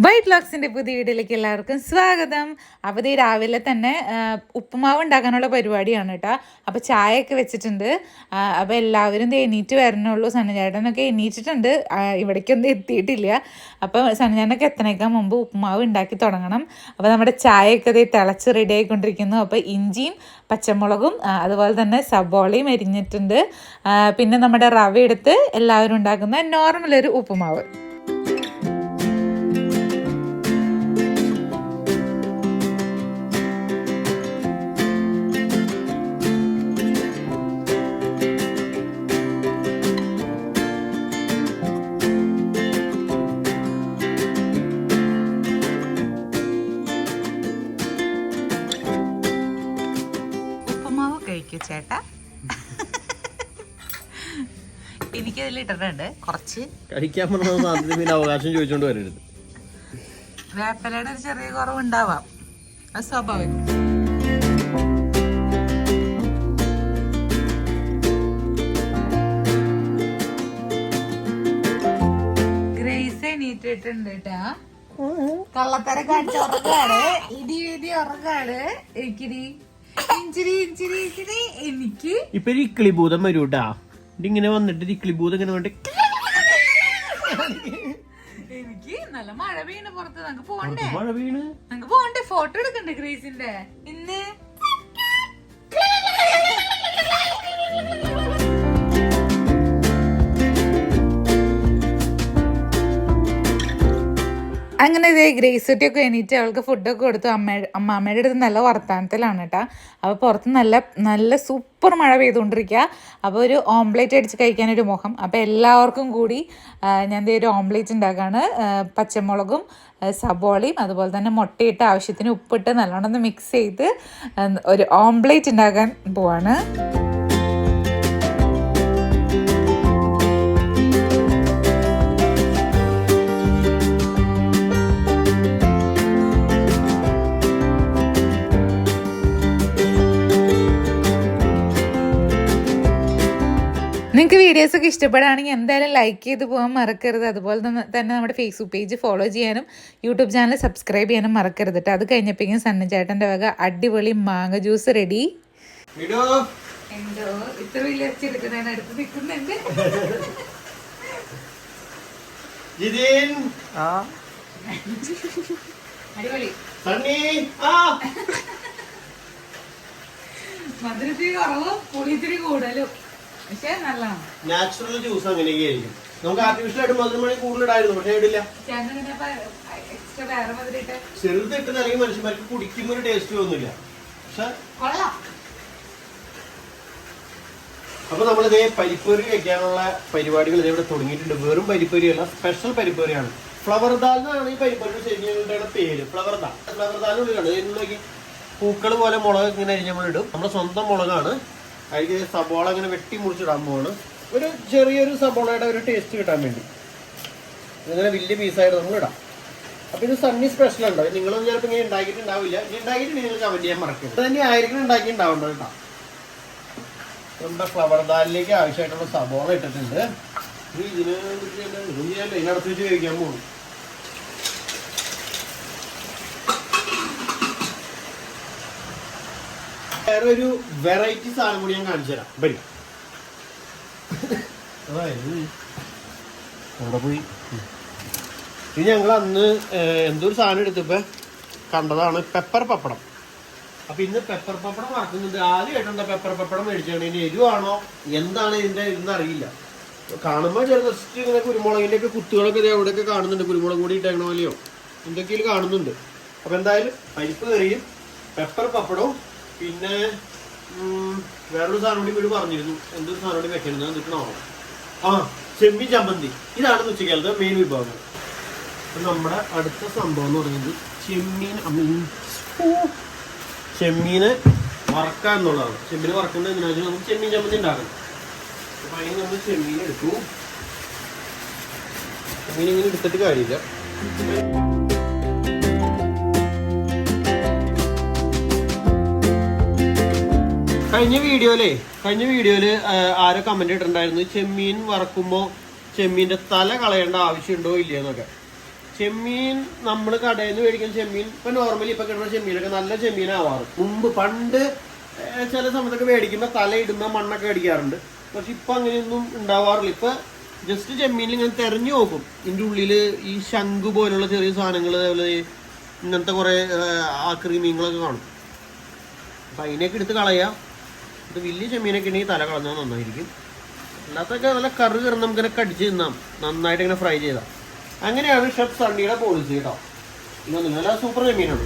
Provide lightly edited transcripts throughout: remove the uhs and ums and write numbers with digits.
White വ്ലോഗ്സിൻ്റെ പുതിയ വീഡിയോയിലേക്ക് എല്ലാവർക്കും സ്വാഗതം. അപ്പോൾ ഈ രാവിലെ തന്നെ ഉപ്പുമാവ് ഉണ്ടാക്കാനുള്ള പരിപാടിയാണ് കേട്ടോ. അപ്പോൾ ചായയൊക്കെ വെച്ചിട്ടുണ്ട്. അപ്പോൾ എല്ലാവരും എണീറ്റ് വരണുള്ളൂ. സണ്ണചേട്ടനൊക്കെ എണീറ്റിട്ടുണ്ട്, ഇവിടേക്കൊന്നും എത്തിയിട്ടില്ല. അപ്പോൾ സണ്ണചേട്ടനൊക്കെ എത്തണേക്കാൻ മുമ്പ് ഉപ്പുമാവ് ഉണ്ടാക്കി തുടങ്ങണം. അപ്പോൾ നമ്മുടെ ചായയൊക്കെ തിളച്ച് റെഡി ആയിക്കൊണ്ടിരിക്കുന്നു. അപ്പോൾ ഇഞ്ചിയും പച്ചമുളകും അതുപോലെ തന്നെ സബോളയും അരിഞ്ഞിട്ടുണ്ട്. പിന്നെ നമ്മുടെ റവ എടുത്ത് എല്ലാവരും ഉണ്ടാക്കുന്ന നോർമലൊരു ഉപ്പുമാവ്. ചേട്ടാ എനിക്കതിൽ ഇട്ടിട്ടുണ്ട് കുറച്ച് കഴിക്കാൻ പിന്നെ അവകാശം ചോദിച്ചോണ്ട് വരരുത്. വേപ്പലയുടെ ഒരു ചെറിയ കുറവുണ്ടാവാം, അത് സ്വാഭാവികം. ഗ്രേസ് എണീറ്റിട്ടുണ്ട് കേട്ടാ. കള്ളത്തര കാണിച്ച ഉറങ്ങാണ്, ഇടി ഇടി ഉറങ്ങാണ്. എനിക്കിനി എനിക്ക് ഇപ്പൊ ഇക്ലിഭൂതം വരൂട്ടാ. ഇങ്ങനെ വന്നിട്ട് ഇക്ലിഭൂതം ഇങ്ങനെ വന്നിട്ട് എനിക്ക് നല്ല മഴ വീണ് പുറത്ത്. നമുക്ക് പോണ്ടേ, മഴ വീണ് നമുക്ക് പോണ്ടേ, ഫോട്ടോ എടുക്കണ്ടേ ഗ്രേസിന്റെ ഇന്ന്. അങ്ങനെ ഇതേ ഗ്രേസ് കുട്ടിയൊക്കെ എണീറ്റ് അവൾക്ക് ഫുഡൊക്കെ കൊടുത്തു. അമ്മയുടെ അടുത്ത് നല്ല വർത്താനത്തിലാണ് കേട്ടോ. അപ്പോൾ പുറത്ത് നല്ല നല്ല സൂപ്പർ മഴ പെയ്തുകൊണ്ടിരിക്കുക. അപ്പോൾ ഒരു ഓംലേറ്റ് അടിച്ച് കഴിക്കാനൊരു മോഹം. അപ്പോൾ എല്ലാവർക്കും കൂടി ഞാൻ ഒരു ഓംലേറ്റ് ഉണ്ടാക്കുകയാണ്. പച്ചമുളകും സബോളയും അതുപോലെ തന്നെ മുട്ടയിട്ട് ആവശ്യത്തിന് ഉപ്പിട്ട് നല്ലോണം ഒന്ന് മിക്സ് ചെയ്ത് ഒരു ഓംലേറ്റ് ഉണ്ടാക്കാൻ പോവാണ്. നിങ്ങൾക്ക് വീഡിയോസൊക്കെ ഇഷ്ടപ്പെടുകയാണെങ്കിൽ എന്തായാലും ലൈക്ക് ചെയ്ത് പോകാൻ മറക്കരുത്. അതുപോലെ തന്നെ നമ്മുടെ ഫേസ്ബുക്ക് പേജ് ഫോളോ ചെയ്യാനും യൂട്യൂബ് ചാനൽ സബ്സ്ക്രൈബ് ചെയ്യാനും മറക്കരുത് കേട്ടോ. അത് കഴിഞ്ഞപ്പോഴേക്കും സണ്ണചേട്ടൻ്റെ വക അടിപൊളി മാങ്ങ ജ്യൂസ് റെഡി. എന്തോ ഇത്ര വലിയ അച്ചെടുക്കുന്നതിന് അടുത്ത് നിൽക്കുന്നുണ്ട്. അടിപൊളി മധുരത്തിന് കുറവും പുളിത്തിരി കൂടുതലും. നാച്ചുറൽ ജ്യൂസ് അങ്ങനെയൊക്കെയായിരിക്കും. നമുക്ക് ആർട്ടിഫിഷ്യൽ ആയിട്ട് മധുരമണി കൂടുതലിടായിരുന്നു, പക്ഷെ ഇടില്ല. ചെറുതിട്ട് അല്ലെങ്കിൽ മനുഷ്യന്മാർക്ക് കുടിക്കുമ്പോൾ ഒരു ടേസ്റ്റ് തോന്നില്ല. പക്ഷെ അപ്പൊ നമ്മളിതേ പരിപ്പൂരി കഴിക്കാനുള്ള പരിപാടികൾ ഇതേവിടെ തുടങ്ങിയിട്ടുണ്ട്. വെറും പരിപ്പൂരിയല്ല, സ്പെഷ്യൽ പരിപ്പൂരിയാണ്. ഫ്ലവർ ദാൽ എന്നാണ് ഈ പരിപ്പൂരിയുടെ ശരിയുടെ പേര്. ഫ്ലവർ ദാലിനുള്ളിലാണ് ഇതിനുള്ളിലേക്ക് പൂക്കൾ പോലെ മുളക് ഇങ്ങനെ അരിഞ്ഞ് നമ്മളിടും. നമ്മുടെ സ്വന്തം മുളകാണ്. അതിൽ സബോള ഇങ്ങനെ വെട്ടി മുറിച്ചിടാൻ പോവാണ്. ഒരു ചെറിയൊരു സബോളയുടെ ഒരു ടേസ്റ്റ് കിട്ടാൻ വേണ്ടി ഇങ്ങനെ വലിയ പീസായിട്ട് നമ്മൾ ഇടാം. അപ്പൊ ഇത് സണ്ണി സ്പെഷ്യൽ ഉണ്ടോ? നിങ്ങളൊന്നും ചിലപ്പോൾ ഇങ്ങനെ ഉണ്ടാക്കിയിട്ടുണ്ടാവില്ല. ഇനി ഉണ്ടാക്കിയിട്ട് നിങ്ങൾ കമന്റ് ചെയ്യാൻ മറക്കും. ഇത് തന്നെ ആയിരിക്കും ഉണ്ടാക്കിയിട്ടുണ്ടാവുണ്ടോ കേട്ടോ. നമ്മുടെ ഫ്ലവർ ദാലിലേക്ക് ആവശ്യമായിട്ടുള്ള സബോള ഇട്ടിട്ടുണ്ട്. ഇതിനടുത്ത് വെച്ച് കഴിക്കാൻ പോകും. വേറെ ഒരു വെറൈറ്റി സാധനം കൂടി ഞാൻ കാണിച്ചു തരാം. വരും അവിടെ പോയി. ഇത് ഞങ്ങൾ അന്ന് എന്തൊരു സാധനം എടുത്തപ്പോ കണ്ടതാണ്, പെപ്പർ പപ്പടം. അപ്പൊ ഇന്ന് പെപ്പർ പപ്പടം വറക്കുന്നുണ്ട്. ആദ്യമായിട്ടുണ്ടോ പെപ്പർ പപ്പടം മേടിച്ചാണ്. ഇനി എരിവാണോ എന്താണ് ഇതിന്റെ ഇതെന്ന് അറിയില്ല. കാണുമ്പോൾ ചെറിയ ജസ്റ്റ് ഇങ്ങനെ കുരുമുളകിന്റെ ഒക്കെ കുത്തുകളൊക്കെ എവിടെയൊക്കെ കാണുന്നുണ്ട്. കുരുമുളക് കൂടി ഇട്ടേക്കണ പോലെയോ എന്തൊക്കെയും കാണുന്നുണ്ട്. അപ്പൊ എന്തായാലും പരിപ്പ് കറിയും പെപ്പർ പപ്പടവും പിന്നെ വേറൊരു സാധനം കൂടി വീട് പറഞ്ഞിരുന്നു. എന്തൊരു സാധനം കൂടി വെക്കരുത് എന്നിട്ട് ചെമ്മീൻ ചമ്മന്തി. ഇതാണ് ഉച്ചക്കാലത്തെ മെയിൻ വിഭവങ്ങൾ. നമ്മുടെ അടുത്ത സംഭവം എന്ന് പറയുന്നത് ചെമ്മീനെ വറക്കുക എന്നുള്ളതാണ്. ചെമ്മീൻ വറക്കുന്നത് എന്തിനാ വെച്ചാൽ നമുക്ക് ചെമ്മീൻ ചമ്മന്തി ഉണ്ടാക്കണം. അപ്പൊ അതിന് നമ്മൾ ചെമ്മീൻ എടുത്തു. ചെമ്മീൻ ഇങ്ങനെ എടുത്തിട്ട് കാര്യമില്ല. കഴിഞ്ഞ വീഡിയോയില് ആരോ കമന്റ് ഇട്ടിട്ടുണ്ടായിരുന്നു, ചെമ്മീൻ വറക്കുമ്പോൾ ചെമ്മീന്റെ തല കളയേണ്ട ആവശ്യമുണ്ടോ ഇല്ലയെന്നൊക്കെ. ചെമ്മീൻ നമ്മൾ കടയിൽ നിന്ന് മേടിക്കുന്ന ചെമ്മീൻ ഇപ്പൊ നോർമലി ഇപ്പൊ കിട്ടുന്ന ചെമ്മീനൊക്കെ നല്ല ചെമ്മീനാവാറ്. മുമ്പ് പണ്ട് ചില സമയത്തൊക്കെ മേടിക്കുമ്പോൾ തലയിടുന്ന മണ്ണൊക്കെ മേടിക്കാറുണ്ട്. പക്ഷെ ഇപ്പൊ അങ്ങനെയൊന്നും ഉണ്ടാവാറില്ല. ഇപ്പൊ ജസ്റ്റ് ചെമ്മീനിൽ ഇങ്ങനെ തെരഞ്ഞു നോക്കും, ഇതിൻ്റെ ഉള്ളിൽ ഈ ശംഖു പോലുള്ള ചെറിയ സാധനങ്ങൾ, അതേപോലെ ഇങ്ങനത്തെ കുറെ ആക്രിമീങ്ങളൊക്കെ കാണും. അപ്പൊ അതിനെയൊക്കെ എടുത്ത് കളയാം. ഇത് വലിയ ചെമ്മീനൊക്കെ ഉണ്ടെങ്കിൽ തല കളഞ്ഞാൽ നന്നായിരിക്കും. അല്ലാത്തൊക്കെ നല്ല കറി കയറുന്ന നമുക്കിങ്ങനെ കടിച്ച് തിന്നാം, നന്നായിട്ട് ഇങ്ങനെ ഫ്രൈ ചെയ്താൽ. അങ്ങനെയാണ് ഷെഫ് സണ്ണിയുടെ പോളിസി കേട്ടോ. ഇതൊന്നും നല്ല സൂപ്പർ ചെമ്മീനാണ്.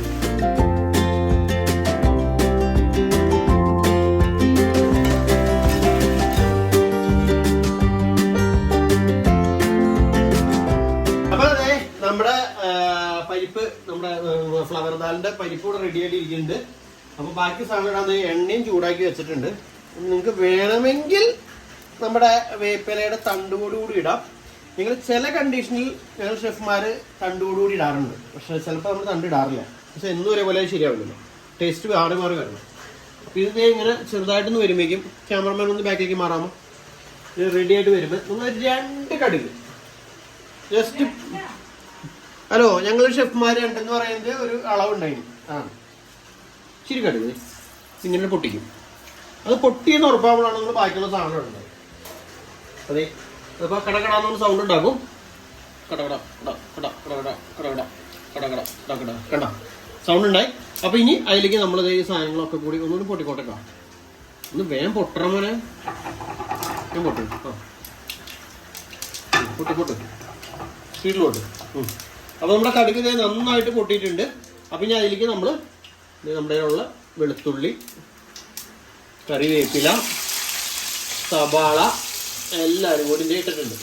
അപ്പൊ അതെ നമ്മുടെ പരിപ്പ്, നമ്മുടെ ഫ്ലവർ ദാലിന്റെ പരിപ്പ് ഇവിടെ റെഡി ആയിട്ട് ഇരിക്കുന്നുണ്ട്. അപ്പൊ ബാക്കി സാധനം ഇടാൻ എണ്ണയും ചൂടാക്കി വെച്ചിട്ടുണ്ട്. നിങ്ങൾക്ക് വേണമെങ്കിൽ നമ്മുടെ വേപ്പിലയുടെ തണ്ടോടുകൂടി ഇടാം. നിങ്ങൾ ചില കണ്ടീഷനിൽ ഞങ്ങൾ ഷെഫ്മാര് തണ്ടോടുകൂടി ഇടാറുണ്ട്. പക്ഷെ ചിലപ്പോൾ നമ്മൾ തണ്ട് ഇടാറില്ല. പക്ഷെ എന്നും ഒരേപോലെ ശരിയാവില്ലല്ലോ, ടേസ്റ്റ് മാറി മാറി വരണം. അപ്പൊ ഇത് ഇങ്ങനെ ചെറുതായിട്ടൊന്ന് വരുമ്പോഴേക്കും ക്യാമറമാൻ ഒന്ന് ബാക്കിലേക്ക് മാറാമോ, ഇത് റെഡി ആയിട്ട് വരുമ്പോൾ നമ്മൾ 2 കടുക് ജസ്റ്റ്. ഹലോ, ഞങ്ങൾ ഷെഫ്മാർ രണ്ടെന്ന് പറയുന്നത് ഒരു അളവുണ്ടായിരുന്നു. ഇച്ചിരി കടുക് ഇങ്ങനെ പൊട്ടിക്കും. അത് പൊട്ടിയെന്ന് ഉറപ്പാകുമ്പോഴാണ് നമ്മൾ ബാക്കിയുള്ള സാധനം ഇടുന്നത്. അതെ, അതിപ്പോൾ കടകടാന്നൊരു സൗണ്ട് ഉണ്ടാക്കും. കടകട കട കട കടകട കടകട കടകട കടകട കട സൗണ്ട് ഉണ്ടായി. അപ്പൊ ഇനി അതിലേക്ക് നമ്മൾ ഈ സാധനങ്ങളൊക്കെ കൂടി ഒന്നുകൂടി പൊട്ടിക്കോട്ടേക്കാം. ഒന്ന് വേഗം പൊട്ടറ മോനെ, ഞാൻ പൊട്ടു. പൊട്ടി പൊട്ട്, സ്പീഡിൽ പൊട്ട്. അപ്പൊ നമ്മുടെ കടുക് നന്നായിട്ട് പൊട്ടിയിട്ടുണ്ട്. അപ്പൊ ഇനി അതിലേക്ക് നമ്മൾ നമ്മുടെ ഉള്ള വെളുത്തുള്ളി, കറിവേപ്പില, സവാള എല്ലാവരും കൂടി ഇട്ടിട്ടുണ്ട്.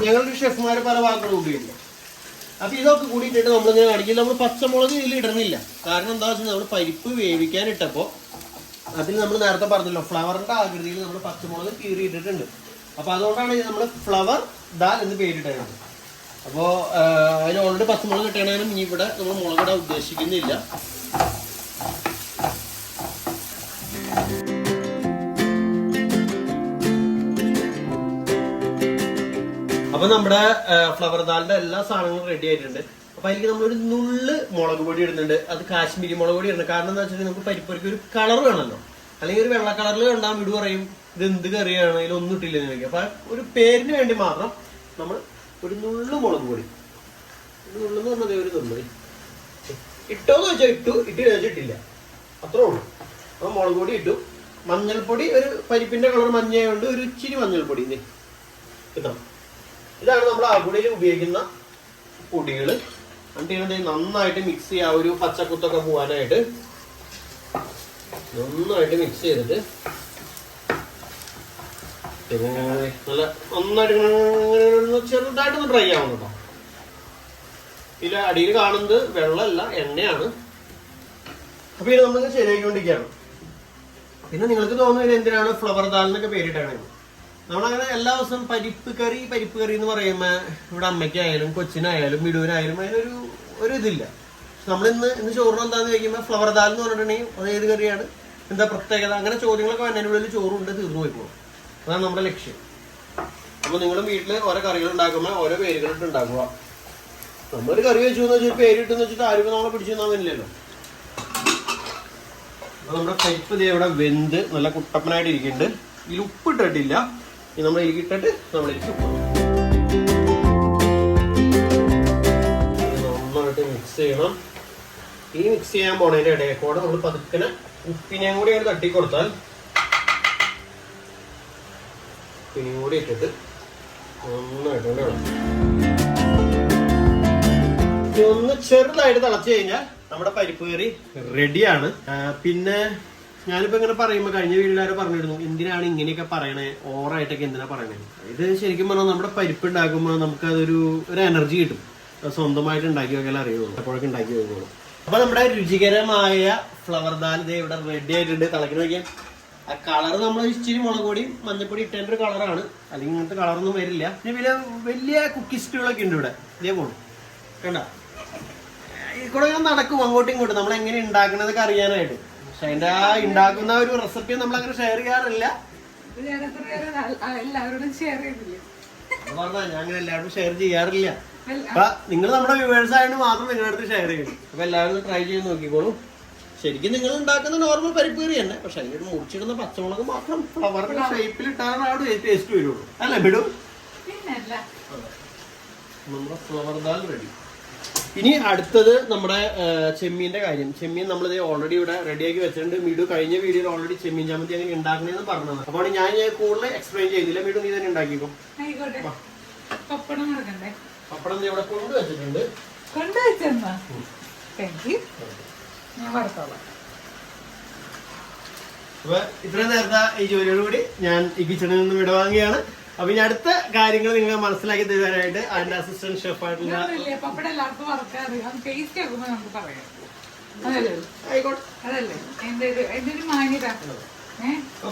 ഞങ്ങളുടെ ഷെഫ്മാര് പല വാക്കുകളും ഉപയോഗിക്കും. അപ്പൊ ഇതൊക്കെ കൂടി ഇട്ടിട്ട് നമ്മളിങ്ങനെ കാണിക്കില്ല. നമ്മൾ പച്ചമുളക് ഇതിൽ ഇടുന്നില്ല. കാരണം എന്താ വെച്ചാൽ നമ്മൾ പരിപ്പ് വേവിക്കാൻ ഇട്ടപ്പോൾ അതിൽ നമ്മൾ നേരത്തെ പറഞ്ഞല്ലോ ഫ്ലവറിന്റെ ആകൃതിയിൽ നമ്മൾ പച്ചമുളക് കീറി ഇട്ടിട്ടുണ്ട്. അപ്പൊ അതുകൊണ്ടാണ് നമ്മൾ ഫ്ലവർ ദാൽ എന്ന് പേരിട്ടത്. അപ്പോൾ അതിന് ഓൾറെഡി പച്ചമുളക് ഇട്ടണേനും ഇനി ഇവിടെ നമ്മൾ മുളകിടാൻ ഉദ്ദേശിക്കുന്നില്ല. അപ്പൊ നമ്മുടെ ഫ്ലവർ ദാലിന്റെ എല്ലാ സാധനങ്ങളും റെഡി ആയിട്ടുണ്ട്. അപ്പൊ അതിലേക്ക് നമ്മളൊരു നുള്ള് മുളക് പൊടി ഇടുന്നുണ്ട്. അത് കാശ്മീരി മുളക് പൊടി ഇടുന്നത് കാരണം എന്താ വെച്ചിട്ടുണ്ടെങ്കിൽ നമുക്ക് പരിപ്പരിക്ക് ഒരു കളർ വേണമല്ലോ. അല്ലെങ്കിൽ ഒരു വെള്ള കളറിൽ കണ്ടാൽ വീട് പറയും ഇത് എന്ത് കറിയാണ്, അതിലൊന്നും ഇട്ടില്ലെന്ന് ചോദിക്കും. അപ്പൊ ഒരു പേരിന് വേണ്ടി മാത്രം നമ്മൾ ഒരു നുള്ളു മുളക് പൊടി, നുള്ളെന്ന് പറഞ്ഞത് ഒരു നുള്ളി ഇട്ടോന്ന് വെച്ചാൽ ഇട്ടു, ഇട്ടില്ല ഇട്ടില്ല, അത്രേ ഉള്ളൂ. അപ്പൊ മുളക് പൊടി ഇട്ടു. മഞ്ഞൾപ്പൊടി, ഒരു പരിപ്പിന്റെ കളർ മഞ്ഞയുണ്ട്, ഒരു ഇച്ചിരി മഞ്ഞൾപ്പൊടി കിട്ടാം. ഇതാണ് നമ്മൾ അകുടിയിൽ ഉപയോഗിക്കുന്ന പൊടികൾ. എന്നിട്ട് നന്നായിട്ട് മിക്സ് ചെയ്യുക. ഒരു പച്ചക്കുത്തൊക്കെ പോകാനായിട്ട് നന്നായിട്ട് മിക്സ് ചെയ്തിട്ട് നല്ല നന്നായിട്ട് ചെറുതായിട്ടൊന്ന് ഡ്രൈ ആവണം കേട്ടോ. ഇതിൽ അടിയിൽ കാണുന്നത് വെള്ളമല്ല, എണ്ണയാണ്. അപ്പൊ ഇത് നമ്മൾ ശരിയാക്കിക്കൊണ്ടിരിക്കുകയാണ്. പിന്നെ നിങ്ങൾക്ക് തോന്നുന്നത് എന്തിനാണ് ഫ്ലവർ ദാലിനൊക്കെ പേരിട്ടാണ്. നമ്മളങ്ങനെ എല്ലാ ദിവസവും പരിപ്പ് കറി എന്ന് പറയുമ്പോൾ ഇവിടെ അമ്മയ്ക്കായാലും കൊച്ചിനായാലും മിടുവിനായാലും അതിനൊരു ഇതില്ല. നമ്മളിന്ന് ചോറിന് എന്താന്ന് ചോദിക്കുമ്പോൾ ഫ്ലവർ ദാൽ എന്ന് പറഞ്ഞിട്ടുണ്ടെങ്കിൽ അത് ഏത് കറിയാണ്, എന്താ പ്രത്യേകത, അങ്ങനെ ചോദ്യങ്ങളൊക്കെ വന്നതിനുള്ളിൽ ചോറുണ്ട് തീർന്നു പോയി പോകും. അതാണ് നമ്മുടെ ലക്ഷ്യം. അപ്പൊ നിങ്ങളും വീട്ടില് ഓരോ കറികൾ ഉണ്ടാക്കുമ്പോൾ ഓരോ പേരുകളിട്ട് ഉണ്ടാക്കുക. നമ്മളൊരു കറി വെച്ചു എന്ന് വെച്ചാൽ പേരിട്ടെന്ന് വെച്ചിട്ട് ആരും നമ്മളെ പിടിച്ചു തന്നില്ലല്ലോ. അപ്പൊ നമ്മുടെ പരിപ്പ് ദേ ഇവിടെ വെന്ത് നല്ല കുട്ടപ്പനായിട്ട് ഇരിക്കുന്നുണ്ട്. ഇതിൽ ഉപ്പ് ഇട്ടിട്ടില്ല. ഇനി നമ്മൾ ഇരിക്കിട്ടിട്ട് നമ്മളിലേക്ക് ഉപ്പ് നന്നായിട്ട് മിക്സ് ചെയ്യണം. ഈ മിക്സ് ചെയ്യാൻ പോണതിന്റെ ഇടയിൽ കൂടെ നമ്മൾ പതുക്കനെ ഉപ്പിനെയും കൂടി അങ്ങ് തട്ടി കൊടുത്താൽ ഉപ്പിനെയും കൂടി ഇട്ടിട്ട് നന്നായിട്ട് വേണം. ഒന്ന് ചെറുതായിട്ട് തിളച്ചു കഴിഞ്ഞാൽ നമ്മുടെ പരിപ്പ് കറി റെഡിയാണ്. പിന്നെ ഞാനിപ്പോ ഇങ്ങനെ പറയുമ്പോ കഴിഞ്ഞ വീട്ടിലാരും പറഞ്ഞിരുന്നു എന്തിനാണ് ഇങ്ങനെയൊക്കെ പറയണേ, ഓവറായിട്ടൊക്കെ എന്തിനാ പറയണേ. ഇത് ശരിക്കും പറഞ്ഞാൽ നമ്മുടെ പരിപ്പ് ഉണ്ടാക്കുമ്പോൾ നമുക്ക് അതൊരു എനർജി കിട്ടും. സ്വന്തമായിട്ട് ഉണ്ടാക്കി വെക്കാൻ അറിയുള്ളൂ, എപ്പോഴൊക്കെ ഉണ്ടാക്കി വെക്കുള്ളൂ. അപ്പൊ നമ്മുടെ രുചികരമായ ഫ്ലവർ ദാൽ ഇത് ഇവിടെ റെഡി ആയിട്ടുണ്ട്. തിളക്കുന്ന നോക്കിയാൽ ആ കളർ നമ്മൾ ഇച്ചിരി മുളക് പൊടിയും മഞ്ഞപ്പൊടി ഇട്ടേണ്ട ഒരു കളറാണ്, അല്ലെങ്കിൽ ഇങ്ങനത്തെ കളറൊന്നും വരില്ല. പിന്നെ വലിയ കുക്കിസ്റ്റുകളൊക്കെ ഉണ്ട് ഇവിടെ. ഇതേ പോണു കണ്ട കൂടെ ഞാൻ നടക്കും അങ്ങോട്ടും ഇങ്ങോട്ടും നമ്മൾ എങ്ങനെ ഉണ്ടാക്കണതൊക്കെ അറിയാനായിട്ട്. പക്ഷെ അതിന്റെ ആ ഉണ്ടാക്കുന്ന ഒരു റെസിപ്പി നമ്മൾ അങ്ങനെ ഷെയർ ചെയ്യാറില്ല. പറഞ്ഞ ഞാൻ അങ്ങനെ എല്ലാവരും ഷെയർ ചെയ്യാറില്ല. അപ്പൊ നിങ്ങൾ നമ്മുടെ വ്യൂവേഴ്സ് ആയതുകൊണ്ട് മാത്രം നിങ്ങളുടെ അടുത്ത് ഷെയർ ചെയ്യും. അപ്പൊ എല്ലാവരും ട്രൈ ചെയ്ത് നോക്കിക്കോളൂ. ശരിക്കും നിങ്ങൾ ഉണ്ടാക്കുന്ന നോർമൽ പരിപ്പ് കറി തന്നെ, പക്ഷെ അതിൽ മുറിച്ചിടുന്ന പച്ചമുളക് മാത്രം ഫ്ലവറിന്റെ ഷേപ്പിൽ ഇട്ടാണ് അവിടെ ടേസ്റ്റ് വരുള്ളൂ. അല്ലേ ബിഡു? നമ്മുടെ ഫ്ലവർ ദാൽ റെഡി. ഇനി അടുത്തത് നമ്മുടെ ചെമ്മീന്റെ കാര്യം. ചെമ്മീൻ നമ്മളിത് ഓൾറെഡി ഇവിടെ റെഡിയാക്കി വെച്ചിട്ടുണ്ട്. മിഡു കഴിഞ്ഞ വീഡിയോയിൽ ഓൾറെഡി ചെമ്മീൻ ചമ്മന്തി അങ്ങനെ ഉണ്ടാക്കണേന്ന് പറഞ്ഞത്. അപ്പോൾ ഞാൻ കൂടുതൽ എക്സ്പ്ലെയിൻ ചെയ്തില്ല. മിഡു നീ തന്നെ ഉണ്ടാക്കിക്കോ. പപ്പടം നീ ഇവിടെ കൊണ്ടുവച്ചിട്ടുണ്ട്. അപ്പൊ ഇത്രയും നേരത്തെ ഈ ജോലിയോടുകൂടി ഞാൻ ഈ കിച്ചണിൽ നിന്ന് വിടവാങ്ങിയാണ്. അപ്പൊ ഇനി അടുത്ത കാര്യങ്ങൾ നിങ്ങൾ മനസ്സിലാക്കി തരാനായിട്ട് അതിന്റെ അസിസ്റ്റന്റ് ഷെഫ് ആയിട്ടുള്ള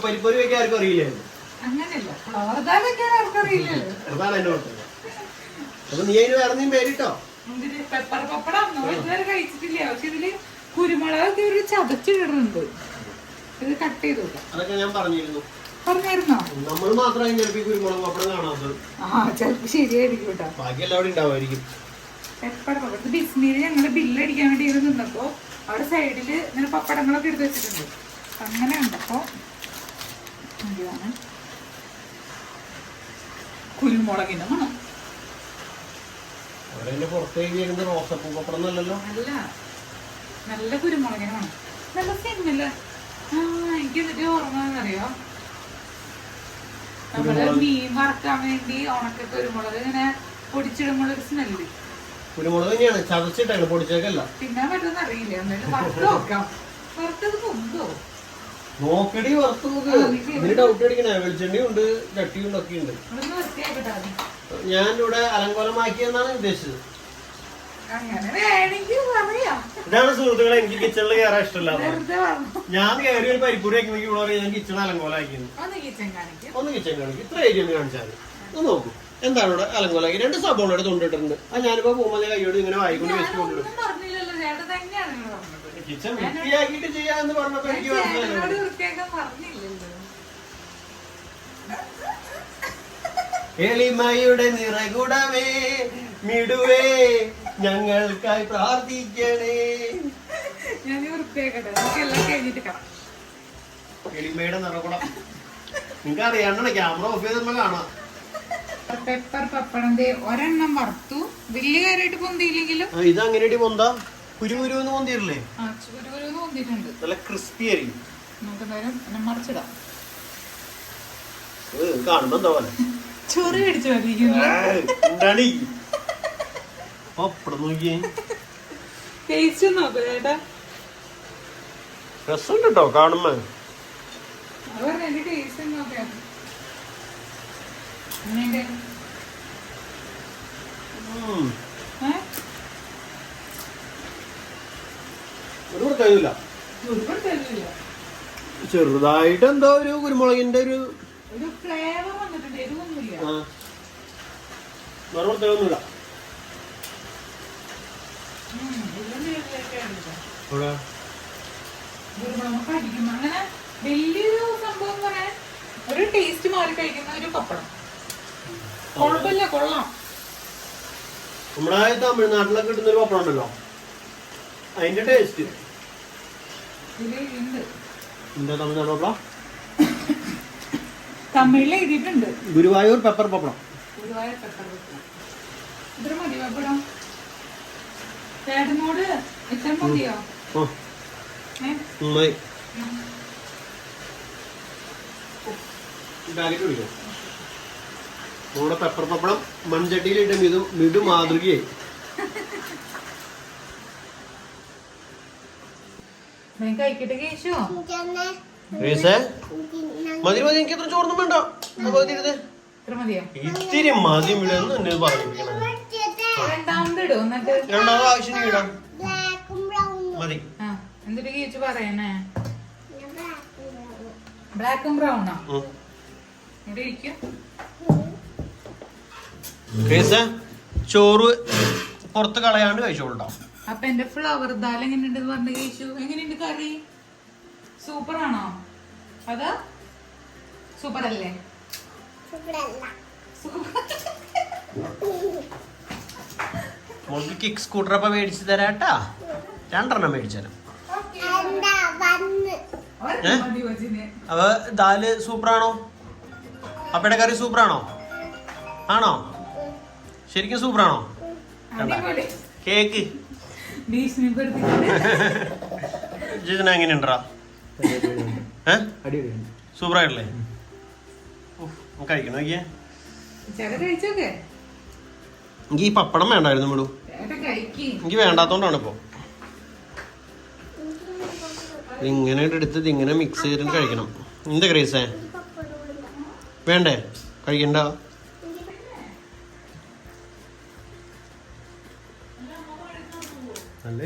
പരിപ്പൊരി വെക്കാൻ ആർക്കും അറിയില്ലായിരുന്നു. അതാണ് എന്റെ ഓർത്തത്. അപ്പൊ നീ അതിന് വേറെ നീ പേരിട്ടോ. പെപ്പർ പപ്പടം ഇതുവരെ കഴിച്ചിട്ടില്ല. പക്ഷെ ഇതില് കുരുമുളകൊക്കെ ഒരു ചതച്ചിടുന്നുണ്ട്. ഇത് കട്ട് ചെയ്തു. അതൊക്കെ ഞാൻ പറഞ്ഞിരുന്നു. പറഞ്ഞായിരുന്നോ? നമ്മൾ മാത്രമായി ചിലപ്പോ കുരുമുളക് പപ്പടം കാണാത്തത്. ചിലപ്പോ ശരിയായിരിക്കും കേട്ടോ. ബാക്കി എല്ലാവരും ഉണ്ടാവുമായിരിക്കും. പെപ്പർ പപ്പടം ബിസ്മിയിൽ ഞങ്ങള് ബില്ലടിക്കാൻ വേണ്ടി ഇത് നിന്നപ്പോ അവിടെ സൈഡില് ഇങ്ങനെ പപ്പടങ്ങളൊക്കെ എടുത്ത് വെച്ചിട്ടുണ്ട്. അങ്ങനെ കണ്ടപ്പോ എന്താണ് കുരുമുളകിന്റെ മണം. പുറത്തേക്ക് വരുന്ന റോസപ്പൂ പപ്പടം നല്ലല്ലോ. അല്ല, നല്ല കുരുമുളകിന് മണം. നല്ല സ്മെല്ല. എനിക്ക് എന്നിട്ട് ഓർമ്മറിയോ, നമ്മള് മീൻ വറക്കാൻ വേണ്ടി ഉണക്ക കുരുമുളക് ഇങ്ങനെ പൊടിച്ചിടുമ്പോൾ ഒരു സ്മെല്ല്. കുരുമുളക് തന്നെയാണ്, ചതച്ചിട്ടാണ്, പൊടിച്ചേക്കല്ല. തിന്നാൻ പറ്റുമെന്ന് അറിയില്ല. എന്തായാലും വറുത്ത് നോക്കാം. വറുത്തത് പൊന്തോ നോക്കടി, വറുത്ത് നോക്ക്. ഇതിന് ഡൗട്ട് അടിക്കണേ. വെളിച്ചെണ്ണയും ഉണ്ട്, ചട്ടിയും ഒക്കെ ഉണ്ട്. ഞാൻ ഇവിടെ അലങ്കോലമാക്കിയെന്നാണ് ഉദ്ദേശിച്ചത്. ഇതാണ് സുഹൃത്തുക്കളെ എനിക്ക് കിച്ചണിൽ കയറാൻ ഇഷ്ടമല്ല. ഞാൻ കയറി ഒരു പരിപ്പൂരി ആക്കി ഇവിടെ ഞാൻ കിച്ചൺ അലങ്കോലാക്കിയിരുന്നു. ഒന്ന് കിച്ചൺ കാണിക്കും. ഇത്ര ഏരിയ ഒന്ന് കാണിച്ചാൽ ഒന്ന് നോക്കൂ. എന്താണ് ഇവിടെ അലങ്കോലാക്കി? 2 സബോളയുടെ തൊണ്ടിട്ടുണ്ട്. ഞാനിപ്പോ പോകുമ്പോൾ കൈയോട് ഇങ്ങനെ വായിക്കൊണ്ട് വെച്ച് കൊണ്ടിടും. കിച്ചൺ വൃത്തിയാക്കിയിട്ട് ചെയ്യാന്ന് പറഞ്ഞപ്പോ എനിക്ക് എളിമയുടെ നിറകുടമേ മിടുവേ ഞങ്ങൾക്കായി പ്രാർത്ഥിക്കണേ. എളിമയുടെ നിറകുടം നിങ്ങൾക്ക് അറിയാണ്ടാണ്. ക്യാമറ ഓഫ് ചെയ്ത് കാണാം. പെപ്പർ പപ്പടം ഒരെണ്ണം വറുത്തു. വലിയ കാര്യമായിട്ട് പൊന്തിയില്ലെങ്കിലും ഇത് അങ്ങനെ പൊന്താ കുരുകുരുന്ന് പൊന്തിയില്ലേ? പൊന്തിയിട്ടുണ്ട്. നല്ല ക്രിസ്പി ആയിരിക്കും. നമുക്ക് എന്തായാലും മറിച്ചിടാം. കാണുമ്പോ എന്താ പോലെ ചൊറി അടിച്ചു പപ്പടം നോക്കിയേ. ടേസ്റ്റ് നോക്കൂ ചേട്ടാ. രസമുണ്ട് കേട്ടോ കാണുമ്പോ. ടേസ്റ്റ് നോക്കാം. ഒരു പ്രത്യേകമില്ല. ചെറുതായിട്ട് എന്തോ ഒരു കുരുമുളകിന്റെ ഒരു ഫ്ലേവർ വന്നിട്ടുണ്ട്. എരിവൊന്നുമില്ല. വേറെ പ്രത്യേകമൊന്നുമില്ല. അങ്ങനെ വലിയൊരു സംഭവം പറയാൻ ഒരു ടേസ്റ്റ് മാറി കഴിക്കുന്ന ഒരു പപ്പടം. കുഴപ്പമില്ല, കൊള്ളാം. നമ്മുടെ തമിഴ്നാട്ടിലൊക്കെ കിട്ടുന്ന ഒരു പപ്പടം ഉണ്ടല്ലോ, അതിന്റെ ടേസ്റ്റ്. എന്താ തമിഴ്നാട് പപ്പടം? തമിഴിൽ എഴുതിയിട്ടുണ്ട് ഗുരുവായൂർ പെപ്പർ പപ്പടം. ഗുരുവായൂർ പെപ്പർ പപ്പടം. ഇത്ര മതി പപ്പടം? ചേട്ടനോട് ഇത്ര മതിയോ? നമ്മുടെ പെപ്പർ പപ്പടം മൺചട്ടിയിലിട്ട് മിടു മാതൃകയായി. കഴിക്കട്ടെ കേശു. മതി മതി, എനിക്ക് ഇത്ര ചോറൊന്നും വേണ്ട. ഇത്തിരി മതി വിടുന്ന് എന്നെ പറഞ്ഞിരിക്കണത്. രണ്ടാമത് ആവശ്യം ഇടാം മതി. എന്നിട്ട് കേച്ചു പറയണേ ബ്ലാക്കും ബ്രൗണോ? ഇവിടെ ഇരിക്കും. ചോറ് പുറത്ത് കളയാണ്ട് കഴിച്ചോളൂ. അപ്പൊ എന്റെ ഫ്ലവർ ദാൽ എങ്ങനെയുണ്ട് പറഞ്ഞു കേശു? എങ്ങനെയുണ്ട് കറി? സൂപ്പർ ആണോ? അതാ സൂപ്പർ അല്ലേ? മോൾക്ക് കിക്ക് സ്കൂട്ടർ അപ്പൊ മേടിച്ചു തരാട്ടാ. 2 മേടിച്ചു തരാം. അപ്പൊ ദാല് സൂപ്പറാണോ? അപ്പയുടെ കറി സൂപ്പറാണോ? ആണോ? ശരിക്കും സൂപ്പറാണോ? കേക്ക് ജിജന എങ്ങനെയുണ്ടാ? സൂപ്പറായിട്ടല്ലേ? കഴിക്കണം നോക്കിയേ. എനിക്ക് ഈ പപ്പടം വേണ്ടായിരുന്നു മേളു. എനിക്ക് വേണ്ടാത്തോണ്ടാണ് ഇപ്പൊ ഇങ്ങനെ എടുത്തത് ഇങ്ങനെ മിക്സ് ചെയ്തിട്ട് കഴിക്കണം. എന്താ ക്രേസേ? വേണ്ടേ? കഴിക്കണ്ട. നല്ല